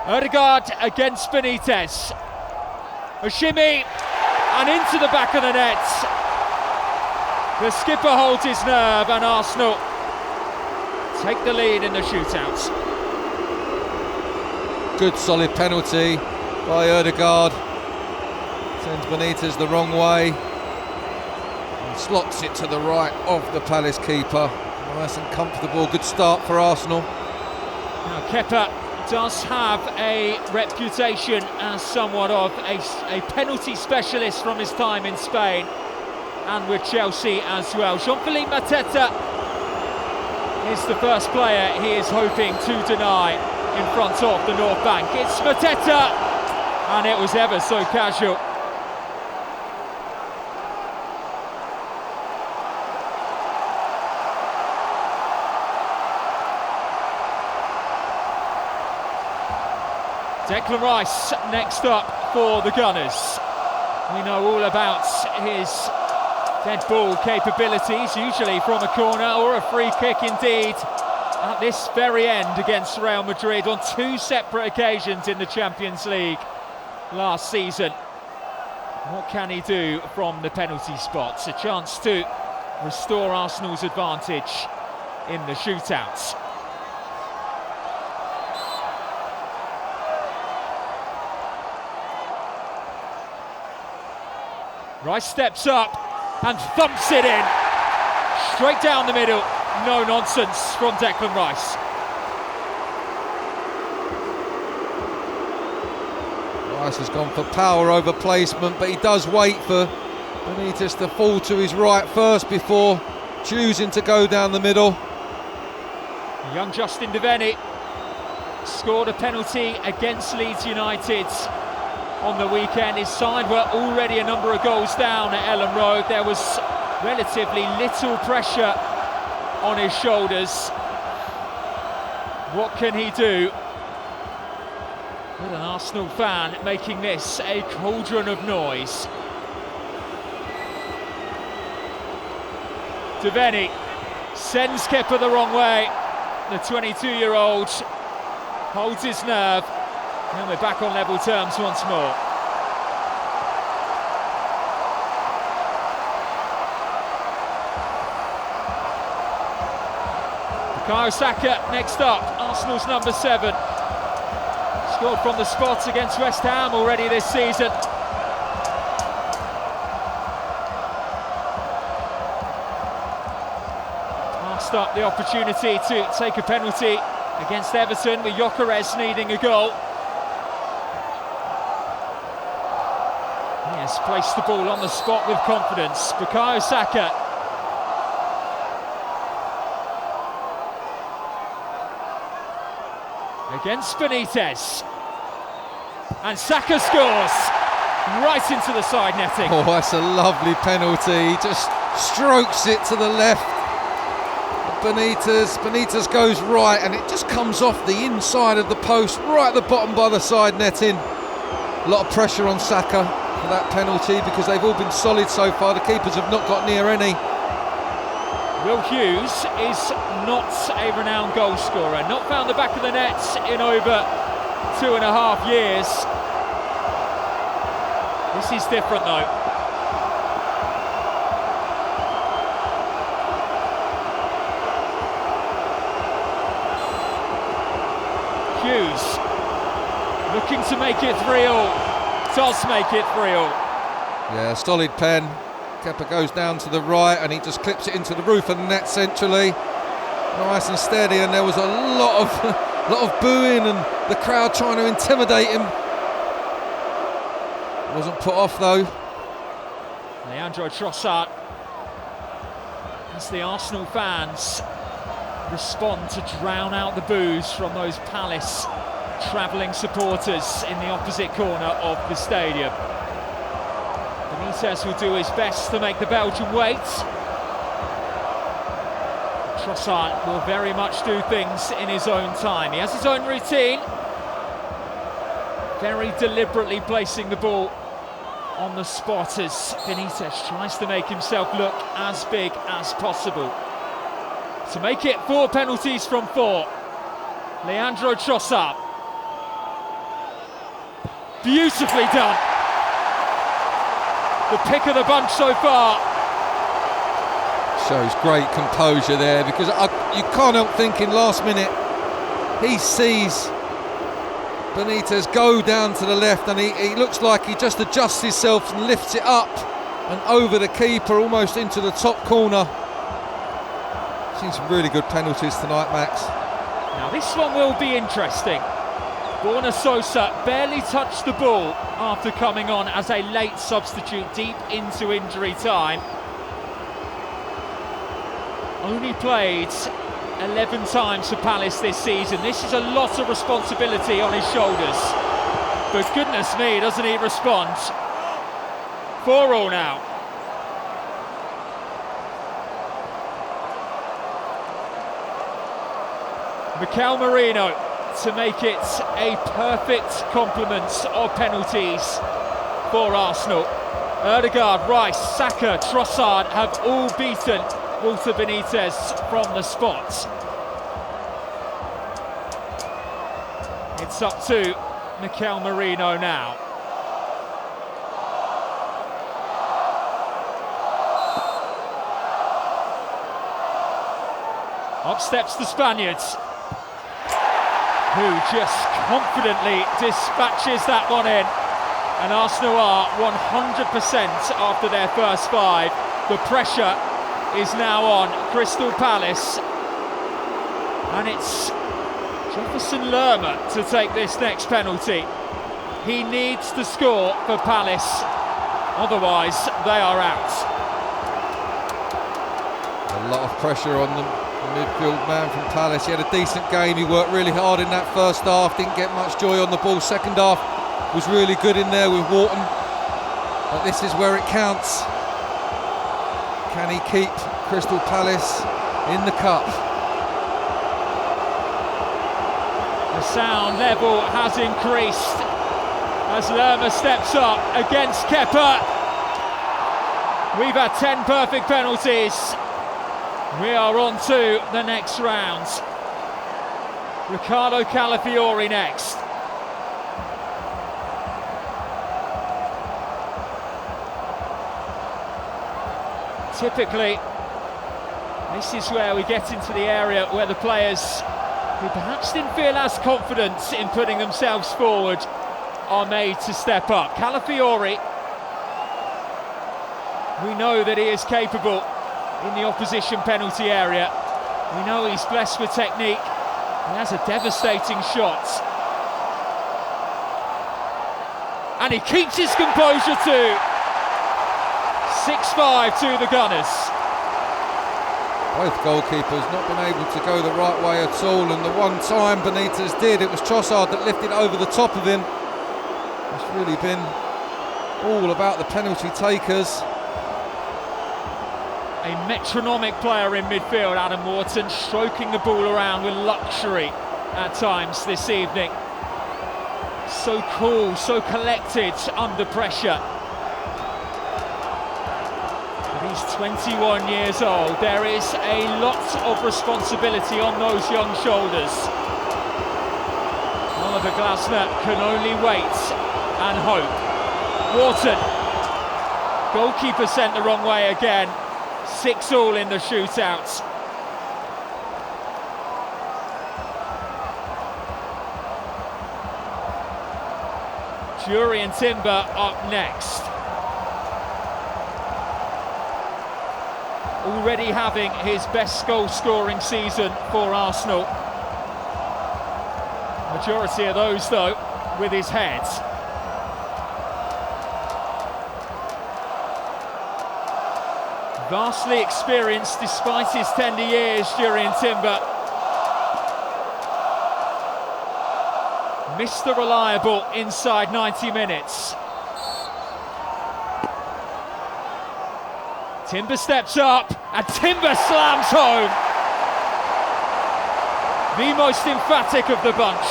Ødegaard against Benitez. A shimmy and into the back of the net. The skipper holds his nerve and Arsenal take the lead in the shootouts. Good solid penalty by Ødegaard. Sends Benitez the wrong way and slots it to the right of the Palace keeper. Nice and comfortable, good start for Arsenal. Now Kepa does have a reputation as somewhat of a penalty specialist from his time in Spain and with Chelsea as well. Jean-Philippe Mateta is the first player he is hoping to deny in front of the North Bank. It's Mateta, and it was ever so casual. Declan Rice next up for the Gunners. We know all about his dead ball capabilities, usually from a corner or a free kick indeed. At this very end against Real Madrid on two separate occasions in the Champions League last season. What can he do from the penalty spots? A chance to restore Arsenal's advantage in the shootouts. Rice steps up and thumps it in. Straight down the middle. No nonsense from Declan Rice. Rice has gone for power over placement, but he does wait for Benitez to fall to his right first before choosing to go down the middle. Young Justin Devaney scored a penalty against Leeds United on the weekend. His side were already a number of goals down at Ellen Road. There was relatively little pressure on his shoulders. What can he do? With an Arsenal fan making this a cauldron of noise. Devaney sends Kepa the wrong way. The 22-year-old holds his nerve. And we're back on level terms once more. Bukayo Saka next up, Arsenal's number 7. Scored from the spot against West Ham already this season. Passed up the opportunity to take a penalty against Everton with Gyökeres needing a goal. He has placed the ball on the spot with confidence. Bukayo Saka. Against Benitez. And Saka scores right into the side netting. Oh, that's a lovely penalty. He just strokes it to the left. Benitez goes right and it just comes off the inside of the post, right at the bottom by the side netting. A lot of pressure on Saka for that penalty because they've all been solid so far. The keepers have not got near any. Will Hughes is not a renowned goal scorer, not found the back of the net in over 2.5 years. This is different though. Hughes looking to make it 3-3. Does make it 3-3. Yeah, solid pen. Kepa goes down to the right and he just clips it into the roof of the net centrally. Nice and steady, and there was a lot of booing and the crowd trying to intimidate him. Wasn't put off though. Leandro Trossard, as the Arsenal fans respond to drown out the boos from those Palace travelling supporters in the opposite corner of the stadium. Benitez will do his best to make the Belgian wait. Trossard will very much do things in his own time. He has his own routine. Very deliberately placing the ball on the spot as Benitez tries to make himself look as big as possible. To make it 4 penalties from 4. Leandro Trossard. Beautifully done. The pick of the bunch so far. Shows great composure there, because you can't help thinking last minute he sees Benitez go down to the left, and he looks like he just adjusts himself and lifts it up and over the keeper, almost into the top corner. Seen some really good penalties tonight, Max. Now this one will be interesting. Borna Sosa barely touched the ball after coming on as a late substitute deep into injury time. Only played 11 times for Palace this season. This is a lot of responsibility on his shoulders. But goodness me, doesn't he respond? 4-4 now. Mikel Merino to make it a perfect complement of penalties for Arsenal. Ødegaard, Rice, Saka, Trossard have all beaten Walter Benitez from the spot. It's up to Mikel Merino now. Up steps the Spaniards, who just confidently dispatches that one in. And Arsenal are 100% after their first 5. The pressure is now on Crystal Palace. And it's Jefferson Lerma to take this next penalty. He needs to score for Palace, otherwise they are out. A lot of pressure on them. The midfield man from Palace, he had a decent game, he worked really hard in that first half, didn't get much joy on the ball. Second half was really good in there with Wharton, but this is where it counts. Can he keep Crystal Palace in the cup? The sound level has increased as Lerma steps up against Kepa. We've had 10 perfect penalties. We are on to the next round. Riccardo Calafiori next. Typically, this is where we get into the area where the players who perhaps didn't feel as confident in putting themselves forward are made to step up. Calafiori, we know that he is capable in the opposition penalty area. We know he's blessed with technique. He has a devastating shot. And he keeps his composure too. 6-5 to the Gunners. Both goalkeepers not been able to go the right way at all, and the one time Benitez did, it was Trossard that lifted over the top of him. It's really been all about the penalty takers. A metronomic player in midfield, Adam Wharton, stroking the ball around with luxury at times this evening. So cool, so collected under pressure. But he's 21 years old. There is a lot of responsibility on those young shoulders. Oliver Glasner can only wait and hope. Wharton, goalkeeper sent the wrong way again. 6-6 in the shootout. Jurrien Timber up next. Already having his best goal-scoring season for Arsenal. Majority of those, though, with his head. Vastly experienced despite his tender years, Jurrien Timber. Mr. Reliable inside 90 minutes. Timber steps up and Timber slams home. The most emphatic of the bunch.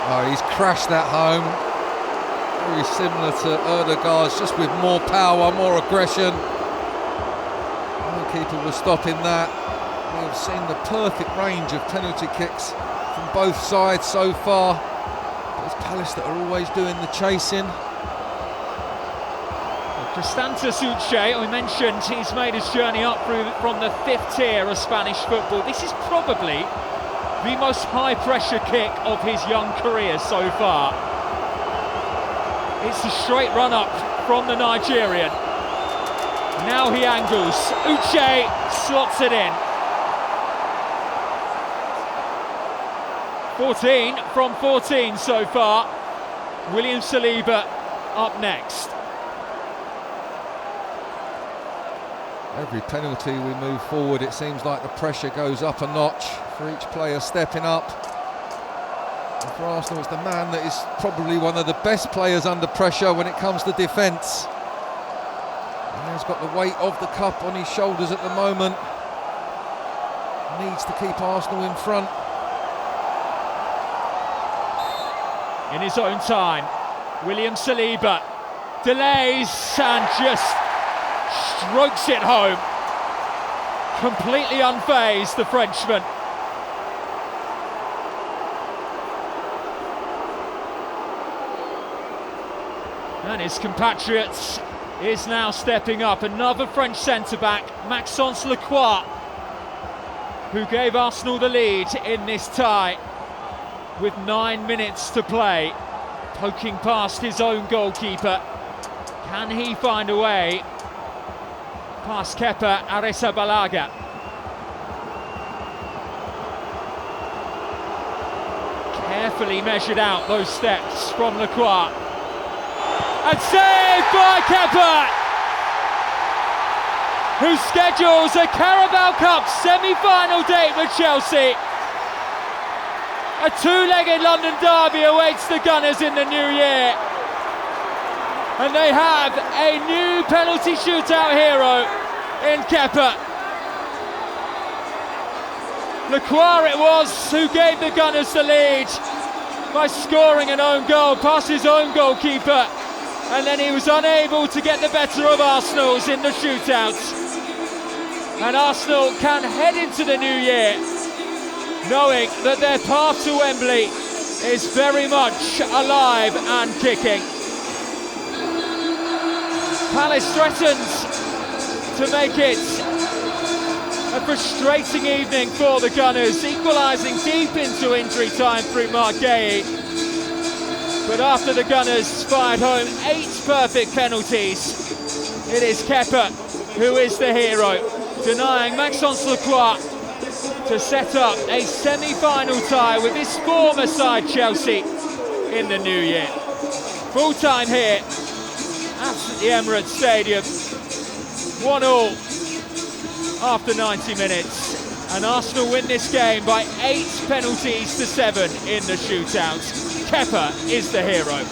Oh, he's crashed that home. Very similar to Ødegaard's, just with more power, more aggression. Keeper was stopping that. We have seen the perfect range of penalty kicks from both sides so far. It's Palace that are always doing the chasing. Cristantas Uche, we mentioned he's made his journey up from the 5th tier of Spanish football. This is probably the most high-pressure kick of his young career so far. It's a straight run-up from the Nigerian. Now he angles. Uche slots it in. 14 from 14 so far. William Saliba up next. Every penalty we move forward, it seems like the pressure goes up a notch for each player stepping up. And for Arsenal, it's the man that is probably one of the best players under pressure when it comes to defence. And he's got the weight of the cup on his shoulders at the moment. Needs to keep Arsenal in front. In his own time, William Saliba delays and just strokes it home. Completely unfazed, the Frenchman. And his compatriots is now stepping up. Another French centre-back, Maxence Lacroix, who gave Arsenal the lead in this tie with 9 minutes to play. Poking past his own goalkeeper. Can he find a way past Kepa Arrizabalaga? Carefully measured out those steps from Lacroix. And saved by Kepa, who schedules a Carabao Cup semi-final date with Chelsea. A two-legged London derby awaits the Gunners in the new year. And they have a new penalty shootout hero in Kepa. Lacroix it was who gave the Gunners the lead by scoring an own goal past his own goalkeeper. And then he was unable to get the better of Arsenal's in the shootouts. And Arsenal can head into the new year knowing that their path to Wembley is very much alive and kicking. Palace threatens to make it a frustrating evening for the Gunners, equalising deep into injury time through Marquet. But after the Gunners fired home 8 perfect penalties, it is Kepa who is the hero, denying Maxence Lacroix to set up a semi-final tie with his former side Chelsea in the new year. Full time here at the Emirates Stadium, 1-1 after 90 minutes, and Arsenal win this game by 8 penalties to 7 in the shootout. Kepa is the hero.